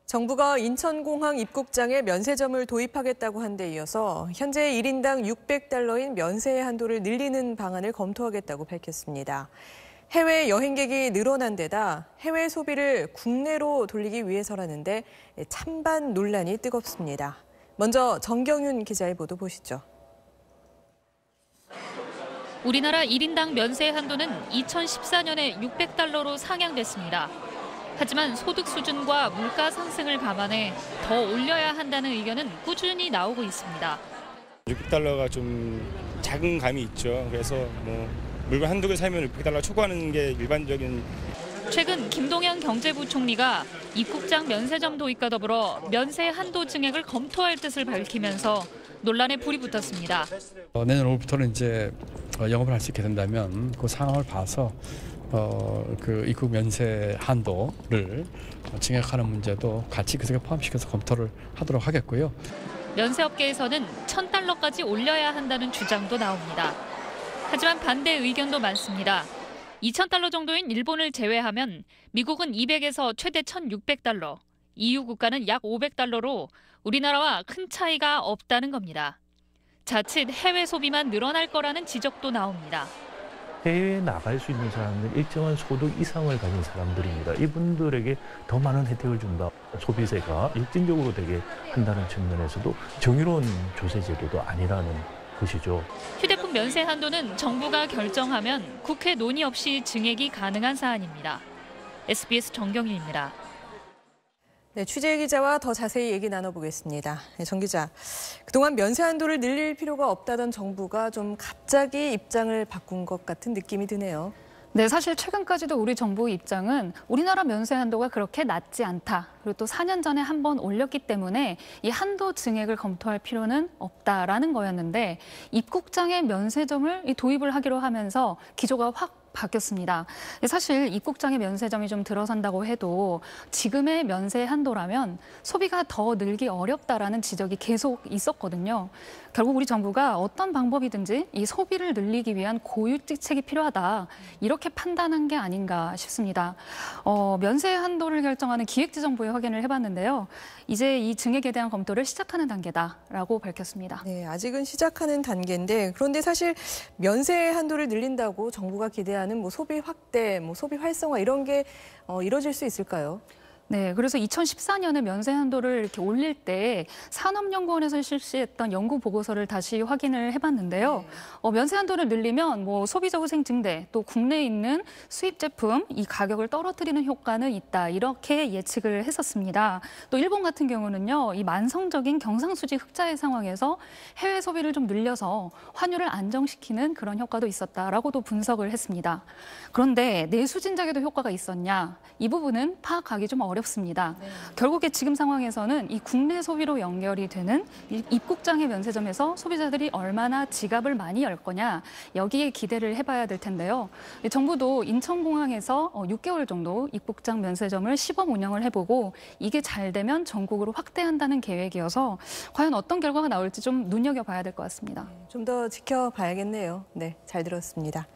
정부가 인천공항 입국장에 면세점을 도입하겠다고 한 데 이어서 현재 1인당 600달러인 면세 한도를 늘리는 방안을 검토하겠다고 밝혔습니다. 해외 여행객이 늘어난 데다 해외 소비를 국내로 돌리기 위해서라는데 찬반 논란이 뜨겁습니다. 먼저 정경윤 기자의 보도 보시죠. 우리나라 1인당 면세 한도는 2014년에 600달러로 상향됐습니다. 하지만 소득 수준과 물가 상승을 감안해 더 올려야 한다는 의견은 꾸준히 나오고 있습니다. 600달러가 좀 작은 감이 있죠. 그래서 물건 한두 개 사면 600달러 초과하는 게 일반적인. 최근 김동연 경제부총리가 입국장 면세점 도입과 더불어 면세 한도 증액을 검토할 뜻을 밝히면서 논란에 불이 붙었습니다. 내년 5월부터는 이제 영업을 할 수 있게 된다면 그 상황을 봐서 그 입국 면세 한도를 증액하는 문제도 같이 그 속에 포함시켜서 검토를 하도록 하겠고요. 면세업계에서는 1,000달러까지 올려야 한다는 주장도 나옵니다. 하지만 반대 의견도 많습니다. 2,000달러 정도인 일본을 제외하면 미국은 200에서 최대 1,600달러, EU 국가는 약 500달러로 우리나라와 큰 차이가 없다는 겁니다. 자칫 해외 소비만 늘어날 거라는 지적도 나옵니다. 해외에 나갈 수 있는 사람은 일정한 소득 이상을 가진 사람들입니다. 이분들에게 더 많은 혜택을 준다. 소비세가 일진적으로 되게 한다는 측면에서도 정의로운 조세 제도도 아니라는 것이죠. 휴대폰 면세 한도는 정부가 결정하면 국회 논의 없이 증액이 가능한 사안입니다. SBS 정경윤입니다. 네, 취재 기자와 더 자세히 얘기 나눠보겠습니다. 네, 정 기자, 그동안 면세 한도를 늘릴 필요가 없다던 정부가 좀 갑자기 입장을 바꾼 것 같은 느낌이 드네요. 네, 사실 최근까지도 우리 정부의 입장은 우리나라 면세 한도가 그렇게 낮지 않다. 그리고 또 4년 전에 한 번 올렸기 때문에 이 한도 증액을 검토할 필요는 없다라는 거였는데 입국장에 면세점을 도입을 하기로 하면서 기조가 확 바뀌었습니다. 사실 입국장에 면세점이 좀 들어선다고 해도 지금의 면세 한도라면 소비가 더 늘기 어렵다라는 지적이 계속 있었거든요. 결국 우리 정부가 어떤 방법이든지 이 소비를 늘리기 위한 고유직책이 필요하다. 이렇게 판단한 게 아닌가 싶습니다. 면세 한도를 결정하는 기획재정부에 확인을 해봤는데요. 이제 이 증액에 대한 검토를 시작하는 단계다라고 밝혔습니다. 네, 아직은 시작하는 단계인데 그런데 사실 면세 한도를 늘린다고 정부가 기대하는 소비 확대, 소비 활성화 이런 게 이뤄질 수 있을까요? 네, 그래서 2014년에 면세 한도를 이렇게 올릴 때 산업연구원에서 실시했던 연구 보고서를 다시 확인을 해봤는데요. 면세 한도를 늘리면 소비자 후생 증대, 또 국내에 있는 수입 제품 이 가격을 떨어뜨리는 효과는 있다 이렇게 예측을 했었습니다. 또 일본 같은 경우는요, 이 만성적인 경상수지 흑자의 상황에서 해외 소비를 좀 늘려서 환율을 안정시키는 그런 효과도 있었다라고도 분석을 했습니다. 그런데 내수진작에도 효과가 있었냐? 이 부분은 파악하기 좀 어렵습니다. 결국에 지금 상황에서는 이 국내 소비로 연결이 되는 입국장의 면세점에서 소비자들이 얼마나 지갑을 많이 열 거냐 여기에 기대를 해봐야 될 텐데요. 정부도 인천공항에서 6개월 정도 입국장 면세점을 시범 운영을 해보고 이게 잘 되면 전국으로 확대한다는 계획이어서 과연 어떤 결과가 나올지 좀 눈여겨봐야 될 것 같습니다. 좀 더 지켜봐야겠네요. 네, 잘 들었습니다.